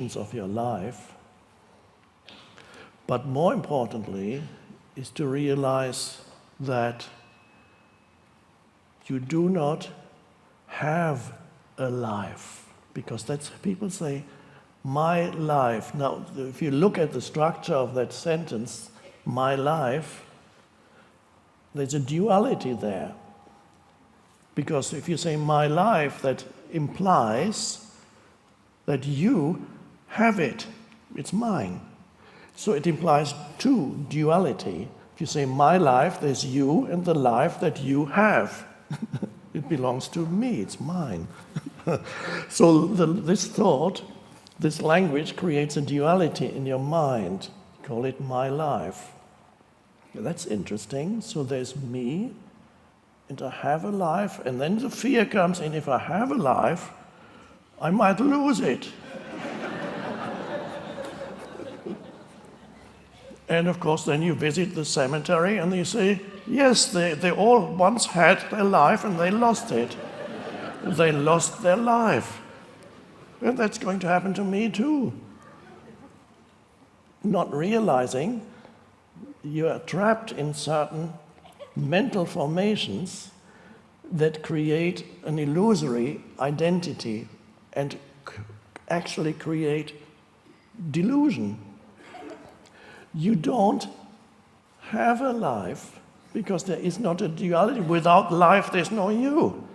of your life. But more importantly is to realize that you do not have a life, because that's, people say, my life. Now, if you look at the structure of that sentence, my life, there's a duality there. Because if you say my life, that implies that you have it. It's mine. So it implies two, duality. If you say my life, there's you and the life that you have. It belongs to me, it's mine. So this thought, this language creates a duality in your mind. Call it my life. That's interesting. So there's me, and I have a life, and then the fear comes in, if I have a life, I might lose it. And of course, then you visit the cemetery and you say, yes, they all once had their life and they lost it. They lost their life. And that's going to happen to me too. Not realizing you are trapped in certain mental formations that create an illusory identity and actually create delusion. You don't have a life because there is not a duality. Without life, there's no you.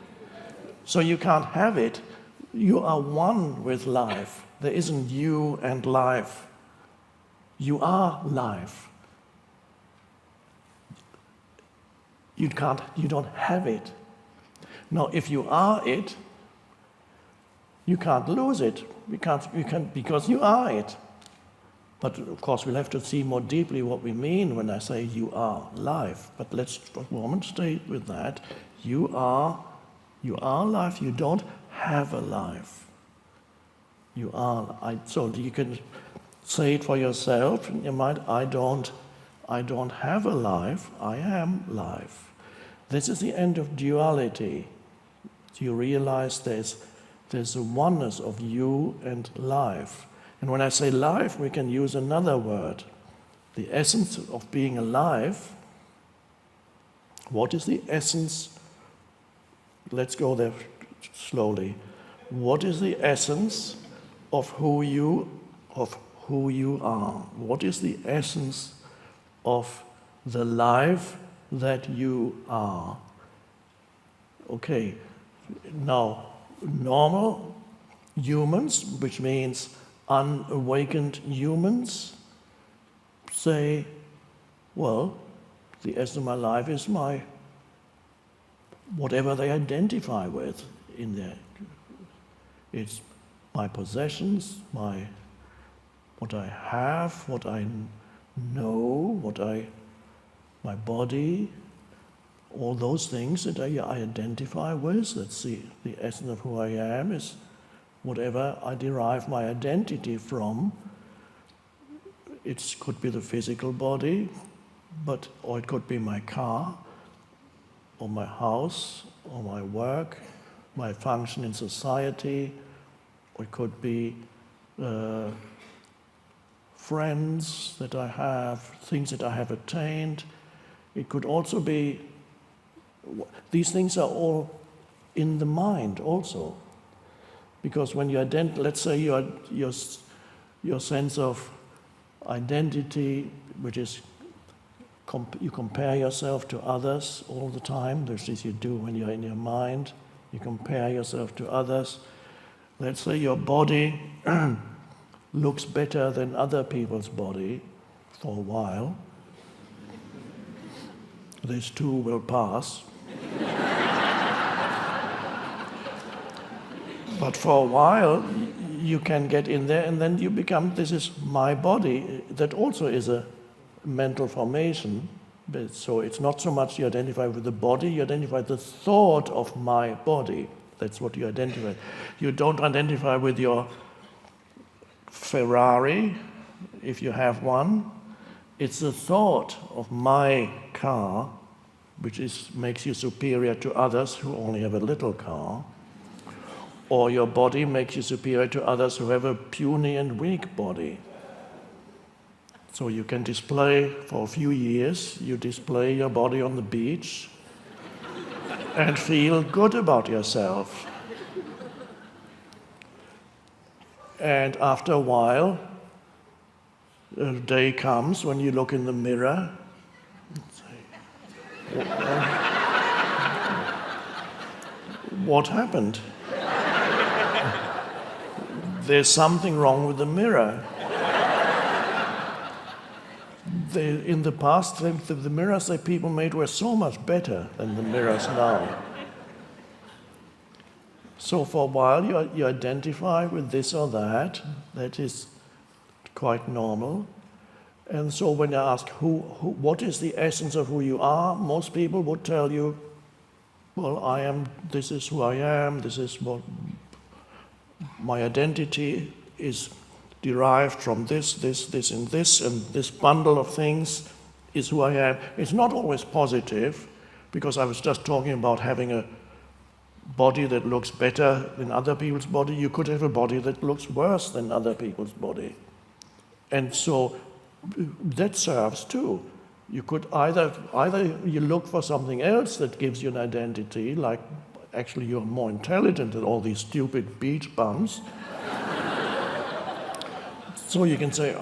So you can't have it. You are one with life. There isn't you and life. You are life. You don't have it. Now, if you are it, you can't lose it. You can't because you are it. But of course, we'll have to see more deeply what we mean when I say you are life. But let's for a moment stay with that. You are life. You don't have a life. You are. So you can say it for yourself in your mind. I don't have a life. I am life. This is the end of duality. You realize there's a oneness of you and life. And when I say life, we can use another word. The essence of being alive. What is the essence? Let's go there slowly. What is the essence of who you are? What is the essence of the life that you are? Okay, now normal humans, which means unawakened humans, say, well, the essence of my life is my, whatever they identify with in there. It's my possessions, what I have, what I know, my body, all those things that I identify with. That's the essence of who I am, is whatever I derive my identity from. It could be the physical body, or it could be my car, or my house, or my work, my function in society, or it could be friends that I have, things that I have attained. It could also be, these things are all in the mind also. Because when you let's say your sense of identity, which is you compare yourself to others all the time. There's this you do when you're in your mind. You compare yourself to others. Let's say your body looks better than other people's body for a while. This too will pass. But for a while, you can get in there, and then you become, this is my body. That also is a mental formation. But so it's not so much you identify with the body, you identify the thought of my body. That's what you identify. You don't identify with your Ferrari, if you have one. It's the thought of my car, which makes you superior to others who only have a little car. or your body makes you superior to others who have a puny and weak body. So you can display, for a few years, you display your body on the beach and feel good about yourself. And after a while, a day comes when you look in the mirror and say, what happened? There's something wrong with the mirror. In the past, the mirrors that people made were so much better than the mirrors now. So for a while you identify with this or that. That is quite normal. And so when I ask what is the essence of who you are, most people would tell you, well, this is who I am, this is what my identity is derived from this, and this bundle of things is who I am. It's not always positive, because I was just talking about having a body that looks better than other people's body. You could have a body that looks worse than other people's body. And so that serves too. You could either you look for something else that gives you an identity, like actually you're more intelligent than all these stupid beach bums. So you can say,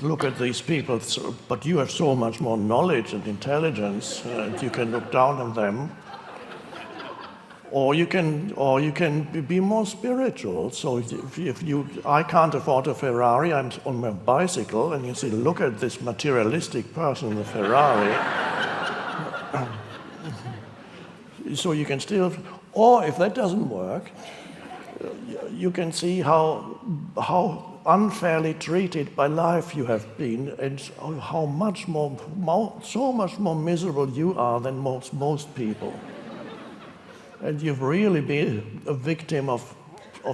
look at these people, but you have so much more knowledge and intelligence, and you can look down on them. Or you can be more spiritual. So I can't afford a Ferrari, I'm on my bicycle, and you say, look at this materialistic person in the Ferrari. So you can still, or if that doesn't work, you can see how unfairly treated by life you have been, and how so much more miserable you are than most people. And you've really been a victim of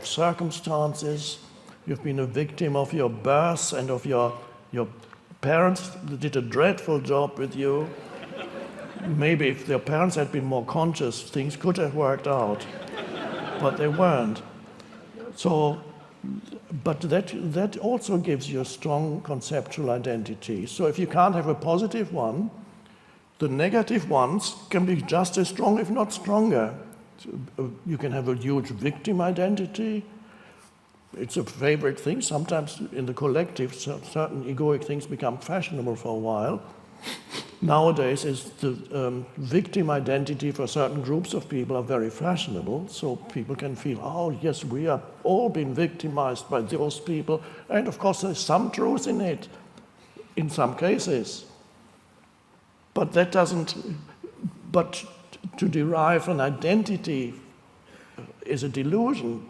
circumstances. You've been a victim of your birth and of your parents did a dreadful job with you. Maybe if their parents had been more conscious, things could have worked out, but they weren't. So, but that also gives you a strong conceptual identity. So if you can't have a positive one, the negative ones can be just as strong, if not stronger. You can have a huge victim identity. It's a favorite thing. Sometimes in the collective, certain egoic things become fashionable for a while. Nowadays, the victim identity for certain groups of people are very fashionable, so people can feel, oh yes, we are all being victimized by those people, and of course there's some truth in it, in some cases. But that doesn't, but to derive an identity is a delusion.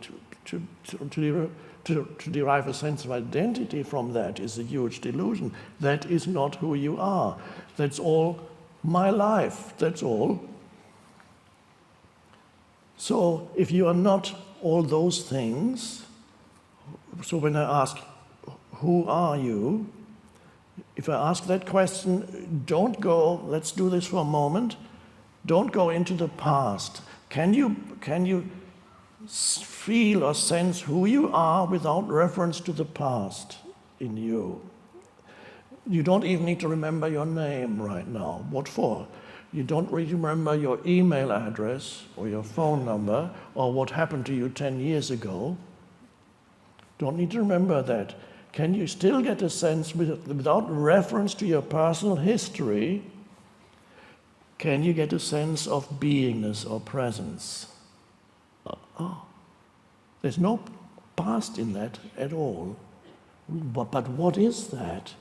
To derive a sense of identity from that is a huge delusion. That is not who you are. That's all my life, that's all. So if you are not all those things, so when I ask, who are you? If I ask that question, don't go, let's do this for a moment, don't go into the past. Can you feel or sense who you are without reference to the past in you? You don't even need to remember your name right now. What for? You don't really remember your email address or your phone number or what happened to you 10 years ago. Don't need to remember that. Can you still get a sense without reference to your personal history? Can you get a sense of beingness or presence? There's no past in that at all. But what is that?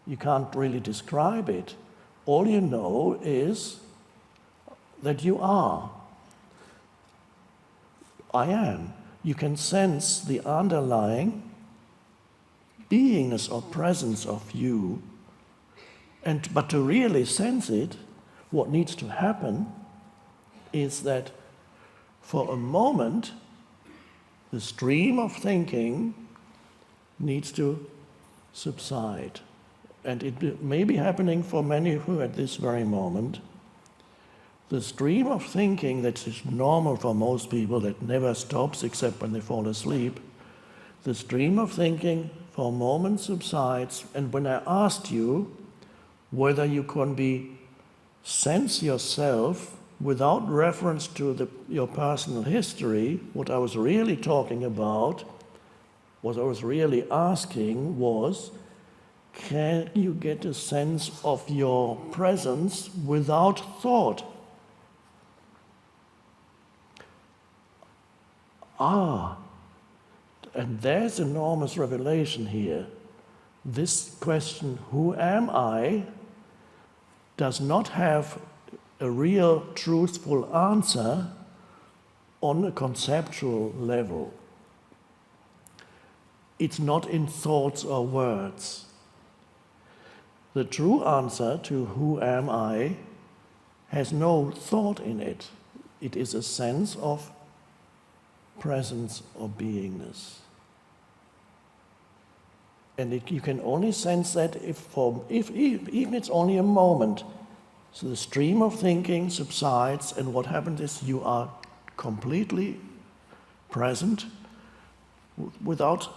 You can't really describe it. All you know is that you are. I am. You can sense the underlying beingness or presence of you. But to really sense it, what needs to happen is that for a moment, the stream of thinking needs to subside. And it may be happening for many who at this very moment. the stream of thinking that is normal for most people, that never stops except when they fall asleep, the stream of thinking for a moment subsides. And when I asked you whether you can sense yourself without reference to your personal history, what I was really talking about, what I was really asking was, can you get a sense of your presence without thought? And there's enormous revelation here. This question, who am I, does not have a real truthful answer on a conceptual level. It's not in thoughts or words. The true answer to who am I has no thought in it. It is a sense of presence or beingness. And you can only sense that if even it's only a moment. So the stream of thinking subsides, and what happens is you are completely present without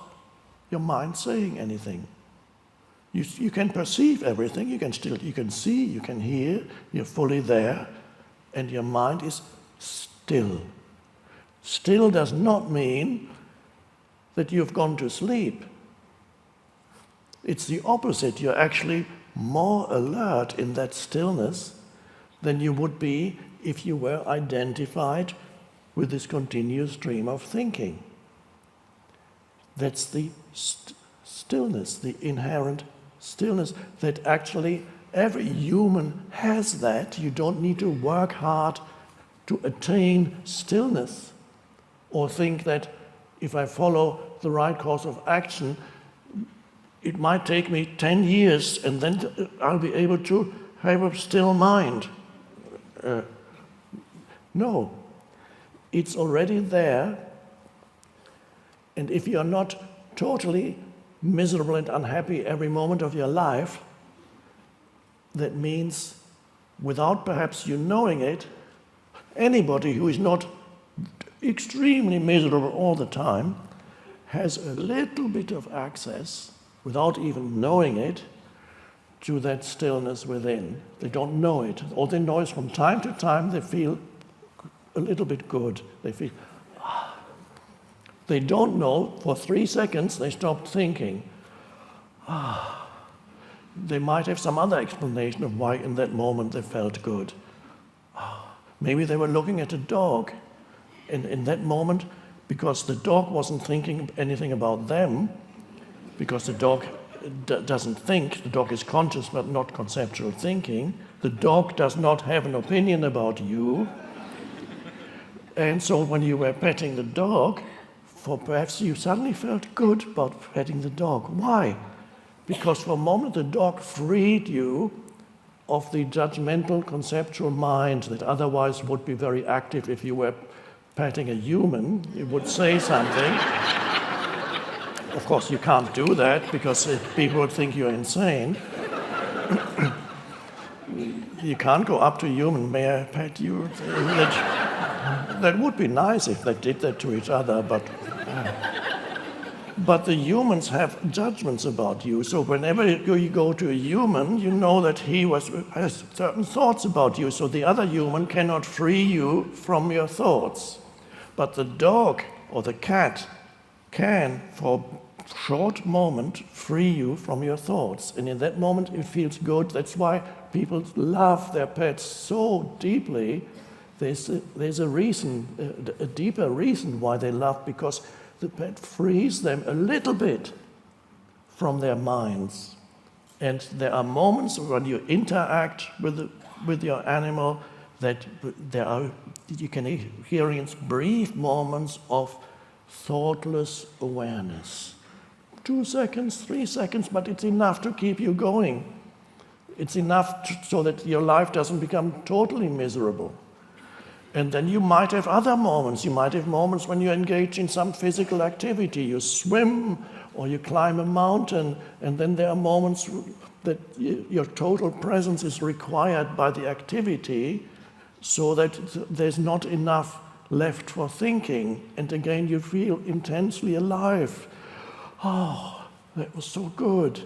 your mind saying anything. You can perceive everything, you can see, you can hear, you're fully there, and your mind is still. Still does not mean that you've gone to sleep. It's the opposite. You're actually more alert in that stillness than you would be if you were identified with this continuous stream of thinking. That's the stillness, the inherent stillness that actually every human has that. You don't need to work hard to attain stillness or think that if I follow the right course of action, it might take me 10 years and then I'll be able to have a still mind. No, it's already there. And if you're not totally miserable and unhappy every moment of your life, that means, without perhaps you knowing it, anybody who is not extremely miserable all the time has a little bit of access, without even knowing it, to that stillness within. They don't know it. All they know is from time to time they feel a little bit good. They feel, They don't know, for 3 seconds they stopped thinking. They might have some other explanation of why in that moment they felt good. Maybe they were looking at a dog, and in that moment, because the dog wasn't thinking anything about them, because the dog doesn't think, the dog is conscious but not conceptual thinking, the dog does not have an opinion about you. And so when you were petting the dog, perhaps you suddenly felt good about petting the dog. Why? Because for a moment the dog freed you of the judgmental conceptual mind that otherwise would be very active if you were petting a human. It would say something. Of course, you can't do that because people would think you're insane. You can't go up to a human, may I pet you? That would be nice if they did that to each other, but the humans have judgments about you. So whenever you go to a human, you know that he has certain thoughts about you. So the other human cannot free you from your thoughts. But the dog or the cat can, for a short moment, free you from your thoughts. And in that moment, it feels good. That's why people love their pets so deeply. There's a reason, a deeper reason why they love, because the pet frees them a little bit from their minds. And there are moments when you interact with your animal that you can experience brief moments of thoughtless awareness. 2 seconds, 3 seconds, but it's enough to keep you going. It's enough so that your life doesn't become totally miserable. And then you might have other moments. You might have moments when you engage in some physical activity. You swim or you climb a mountain, and then there are moments that your total presence is required by the activity, so that there's not enough left for thinking, and again you feel intensely alive. Oh, that was so good.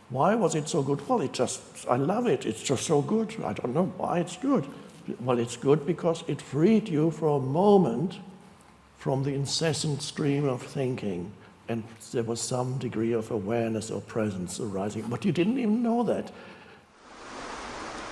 Why was it so good? Well, I love it. It's just so good. I don't know why it's good. Well, it's good because it freed you for a moment from the incessant stream of thinking, and there was some degree of awareness or presence arising, but you didn't even know that.